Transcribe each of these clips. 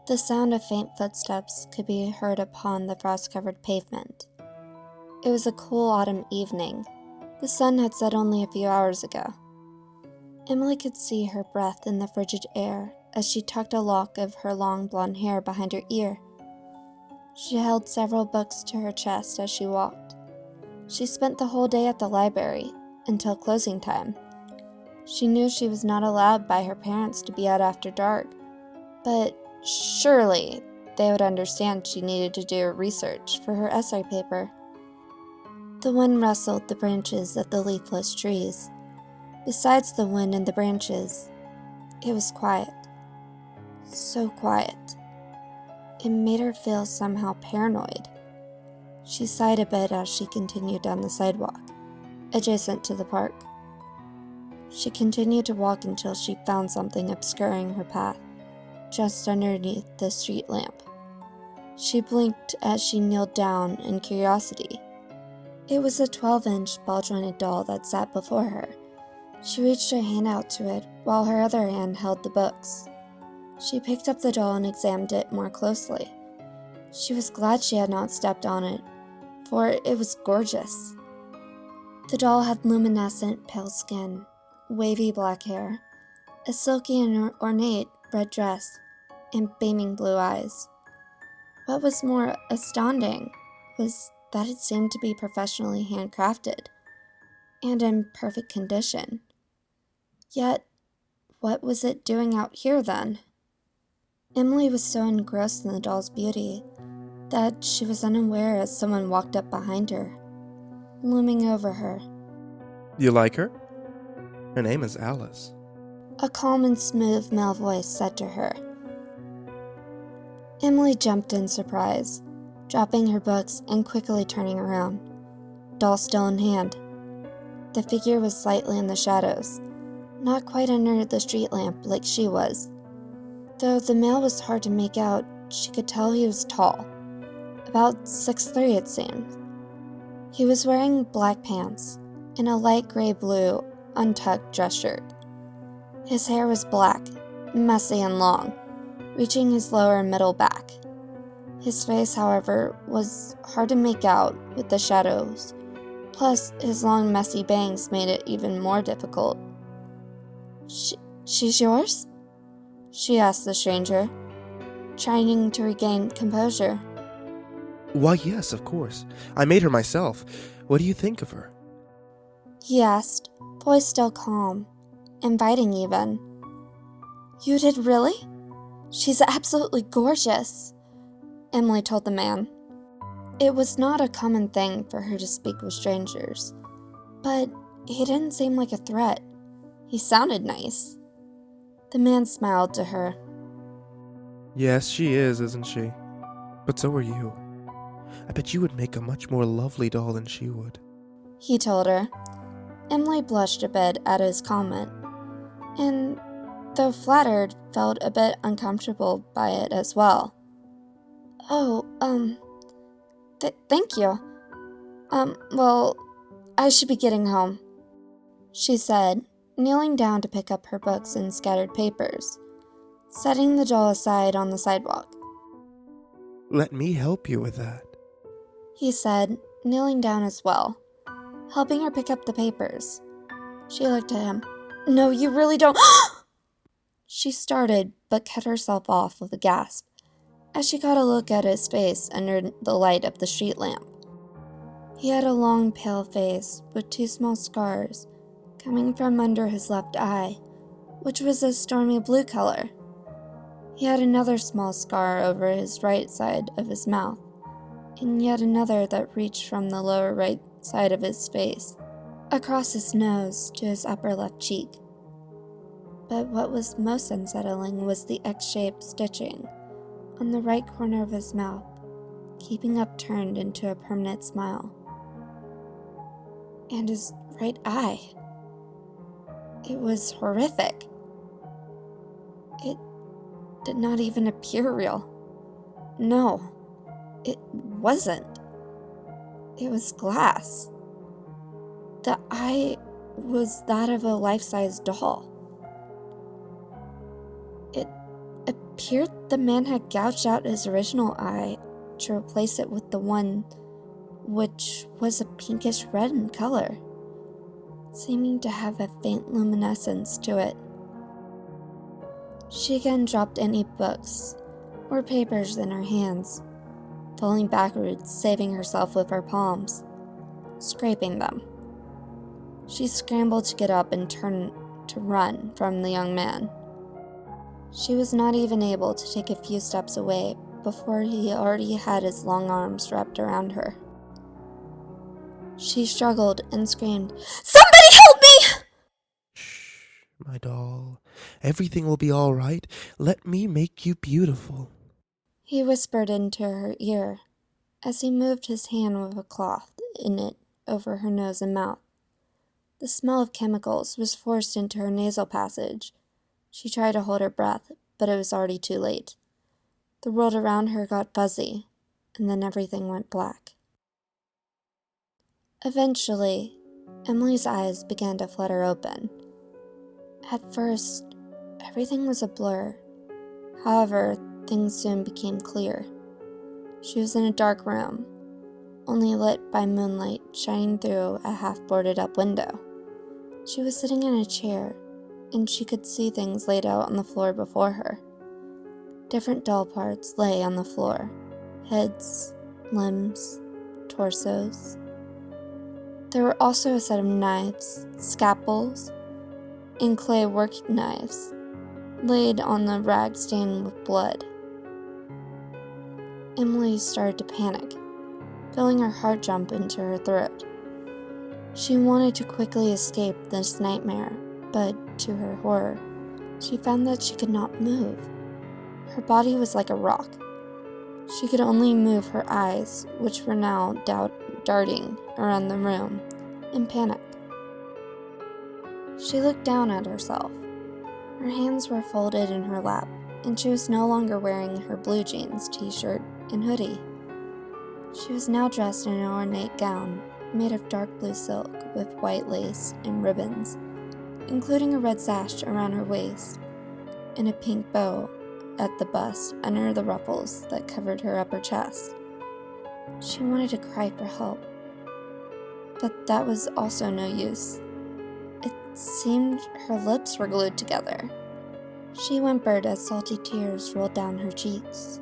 The sound of faint footsteps could be heard upon the frost-covered pavement. It was a cool autumn evening. The sun had set only a few hours ago. Emily could see her breath in the frigid air as she tucked a lock of her long blonde hair behind her ear. She held several books to her chest as she walked. She spent the whole day at the library, until closing time. She knew she was not allowed by her parents to be out after dark, but surely they would understand she needed to do research for her essay paper. The wind rustled the branches of the leafless trees. Besides the wind and the branches, it was quiet. So quiet. It made her feel somehow paranoid. She sighed a bit as she continued down the sidewalk, adjacent to the park. She continued to walk until she found something obscuring her path, just underneath the street lamp. She blinked as she kneeled down in curiosity. It was a 12-inch ball-jointed doll that sat before her. She reached her hand out to it while her other hand held the books. She picked up the doll and examined it more closely. She was glad she had not stepped on it, for it was gorgeous. The doll had luminescent pale skin, wavy black hair, a silky and ornate red dress, and beaming blue eyes. What was more astounding was that it seemed to be professionally handcrafted, and in perfect condition. Yet, what was it doing out here then? Emily was so engrossed in the doll's beauty that she was unaware as someone walked up behind her, looming over her. You like her? Her name is Alice. A calm and smooth male voice said to her. Emily jumped in surprise, dropping her books and quickly turning around, doll still in hand. The figure was slightly in the shadows, not quite under the street lamp like she was. Though the male was hard to make out, she could tell he was tall, about 6'3" it seemed. He was wearing black pants and a light gray-blue, untucked dress shirt. His hair was black, messy and long, reaching his lower and middle back. His face, however, was hard to make out with the shadows, plus his long messy bangs made it even more difficult. She's yours? She asked the stranger, trying to regain composure. Why, yes, of course. I made her myself. What do you think of her? He asked, voice still calm, inviting even. You did really? She's absolutely gorgeous, Emily told the man. It was not a common thing for her to speak with strangers, but he didn't seem like a threat. He sounded nice. The man smiled to her. Yes, she is, isn't she? But so are you. I bet you would make a much more lovely doll than she would. He told her. Emily blushed a bit at his comment, and, though flattered, felt a bit uncomfortable by it as well. Oh, thank you. Well, I should be getting home, she said, kneeling down to pick up her books and scattered papers, setting the doll aside on the sidewalk. Let me help you with that, he said, kneeling down as well, helping her pick up the papers. She looked at him. No, you really don't. She started, but cut herself off with a gasp as she got a look at his face under the light of the street lamp. He had a long, pale face with 2 small scars coming from under his left eye, which was a stormy blue color. He had another small scar over his right side of his mouth, and yet another that reached from the lower right side of his face, across his nose to his upper left cheek. But what was most unsettling was the X-shaped stitching on the right corner of his mouth, keeping upturned into a permanent smile. And his right eye. It was horrific. It did not even appear real. No, it wasn't. It was glass. The eye was that of a life-size doll. It appeared the man had gouged out his original eye to replace it with the one which was a pinkish red in color, seeming to have a faint luminescence to it. She again dropped any books or papers in her hands, falling backwards, saving herself with her palms, scraping them. She scrambled to get up and turned to run from the young man. She was not even able to take a few steps away before he already had his long arms wrapped around her. She struggled and screamed, "Somebody help me!" Shh, my doll. Everything will be all right. Let me make you beautiful. He whispered into her ear as he moved his hand with a cloth in it over her nose and mouth. The smell of chemicals was forced into her nasal passage. She tried to hold her breath, but it was already too late. The world around her got fuzzy, and then everything went black. Eventually, Emily's eyes began to flutter open. At first, everything was a blur. However, things soon became clear. She was in a dark room, only lit by moonlight shining through a half-boarded-up window. She was sitting in a chair, and she could see things laid out on the floor before her. Different doll parts lay on the floor: heads, limbs, torsos. There were also a set of knives, scalpels, and clay working knives laid on the rag stained with blood. Emily started to panic, feeling her heart jump into her throat. She wanted to quickly escape this nightmare, but to her horror, she found that she could not move. Her body was like a rock. She could only move her eyes, which were now darting around the room in panic. She looked down at herself. Her hands were folded in her lap, and she was no longer wearing her blue jeans, t-shirt, and hoodie. She was now dressed in an ornate gown made of dark blue silk with white lace and ribbons, including a red sash around her waist and a pink bow at the bust under the ruffles that covered her upper chest. She wanted to cry for help, but that was also no use. It seemed her lips were glued together. She whimpered as salty tears rolled down her cheeks.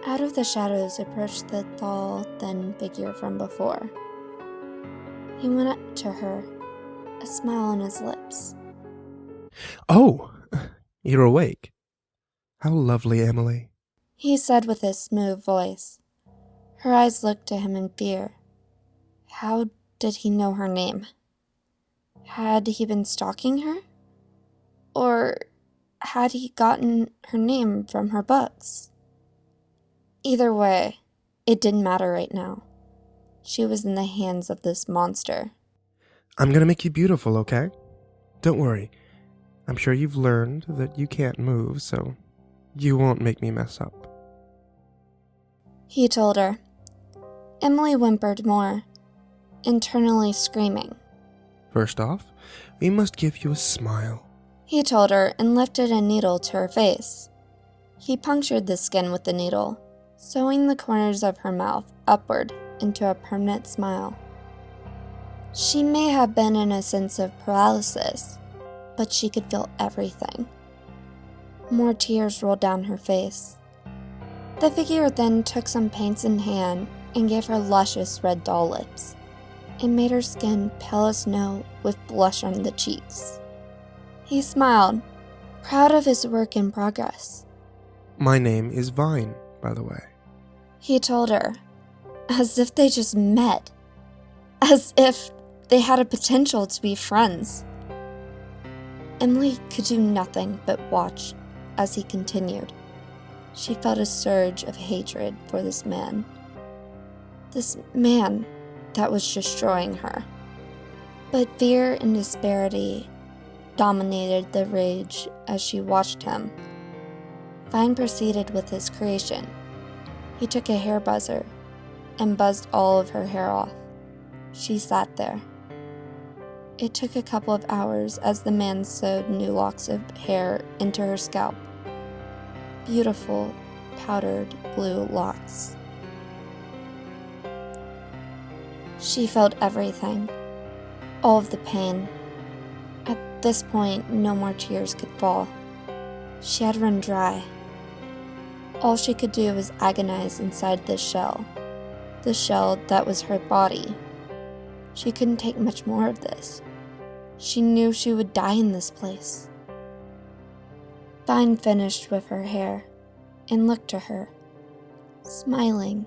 Out of the shadows approached the tall, thin figure from before. He went up to her, a smile on his lips. Oh, you're awake. How lovely, Emily. He said with his smooth voice. Her eyes looked to him in fear. How did he know her name? Had he been stalking her? Or had he gotten her name from her books? Either way, it didn't matter right now. She was in the hands of this monster. I'm gonna make you beautiful, okay? Don't worry. I'm sure you've learned that you can't move, so you won't make me mess up. He told her. Emily whimpered more, internally screaming. First off, we must give you a smile. He told her and lifted a needle to her face. He punctured the skin with the needle, sewing the corners of her mouth upward into a permanent smile. She may have been in a sense of paralysis, but she could feel everything. More tears rolled down her face. The figure then took some paints in hand and gave her luscious red doll lips. It made her skin pale as snow with blush on the cheeks. He smiled, proud of his work in progress. My name is Vine, by the way. He told her, as if they just met, as if they had a potential to be friends. Emily could do nothing but watch as he continued. She felt a surge of hatred for this man. This man that was destroying her. But fear and disparity dominated the rage as she watched him. Vine proceeded with his creation. He took a hair buzzer and buzzed all of her hair off. She sat there. It took a couple of hours as the man sewed new locks of hair into her scalp. beautiful, powdered blue locks. She felt everything, all of the pain. At this point, no more tears could fall. She had run dry. All she could do was agonize inside the shell that was her body. She couldn't take much more of this. She knew she would die in this place. Vine finished with her hair and looked to her, smiling.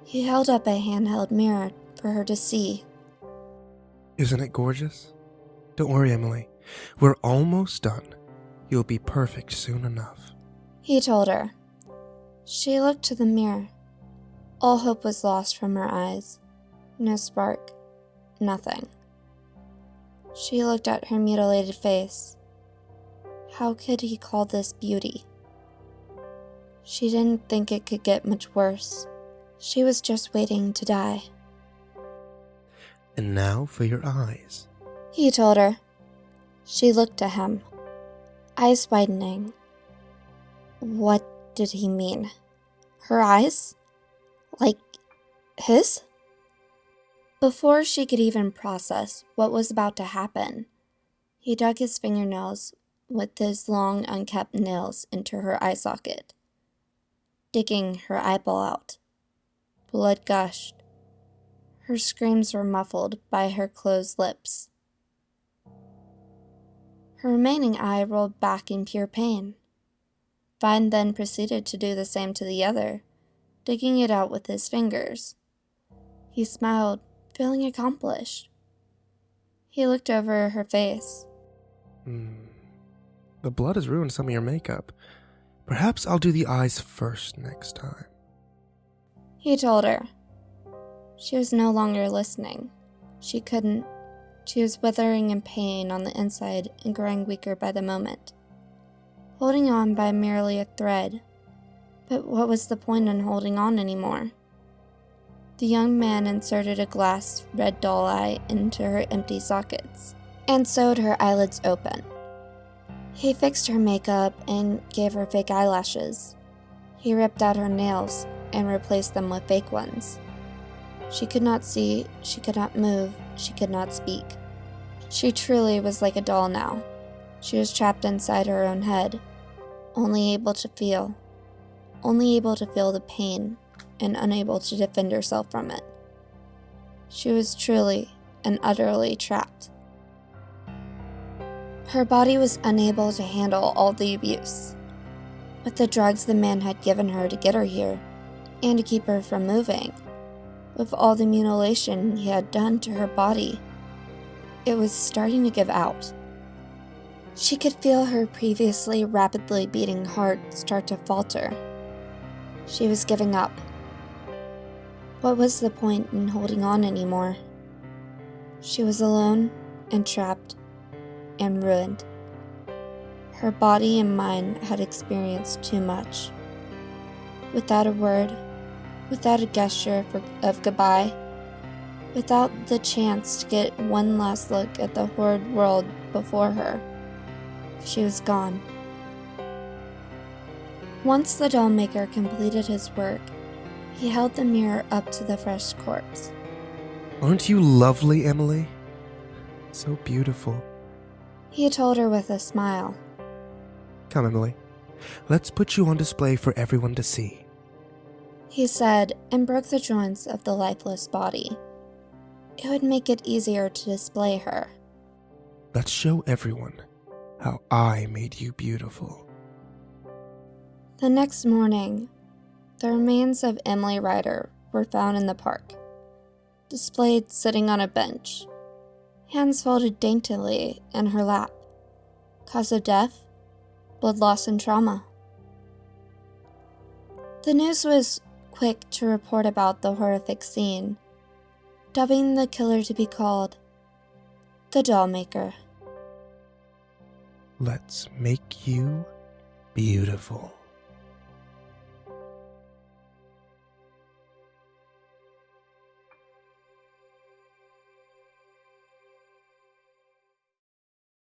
He held up a handheld mirror for her to see. Isn't it gorgeous? Don't worry, Emily. We're almost done. You'll be perfect soon enough. He told her. She looked to the mirror. All hope was lost from her eyes. No spark. Nothing. She looked at her mutilated face. How could he call this beauty? She didn't think it could get much worse. She was just waiting to die. And now for your eyes. He told her. She looked at him, eyes widening. What did he mean? Her eyes? Like his? Before she could even process what was about to happen, he dug his fingernails with his long, unkept nails into her eye socket, digging her eyeball out. Blood gushed. Her screams were muffled by her closed lips. Her remaining eye rolled back in pure pain. Vine then proceeded to do the same to the other, digging it out with his fingers. He smiled, feeling accomplished. He looked over her face. The blood has ruined some of your makeup. Perhaps I'll do the eyes first next time. He told her. She was no longer listening. She couldn't. She was withering in pain on the inside and growing weaker by the moment, holding on by merely a thread. But what was the point in holding on anymore? The young man inserted a glass red doll eye into her empty sockets and sewed her eyelids open. He fixed her makeup and gave her fake eyelashes. He ripped out her nails and replaced them with fake ones. She could not see, she could not move, she could not speak. She truly was like a doll now. She was trapped inside her own head, only able to feel the pain and unable to defend herself from it. She was truly and utterly trapped. Her body was unable to handle all the abuse. With the drugs the man had given her to get her here, and to keep her from moving, with all the mutilation he had done to her body, it was starting to give out. She could feel her previously rapidly beating heart start to falter. She was giving up. What was the point in holding on anymore? She was alone and trapped and ruined. Her body and mind had experienced too much. Without a word, without a gesture of goodbye, without the chance to get one last look at the horrid world before her, she was gone. Once the doll maker completed his work, he held the mirror up to the fresh corpse. Aren't you lovely, Emily? So beautiful. He told her with a smile. Come, Emily. Let's put you on display for everyone to see. He said, and broke the joints of the lifeless body. It would make it easier to display her. Let's show everyone how I made you beautiful. The next morning, the remains of Emily Ryder were found in the park, displayed sitting on a bench, hands folded daintily in her lap. Cause of death? Blood loss and trauma. The news was quick to report about the horrific scene, dubbing the killer to be called the Doll Maker. Let's make you beautiful.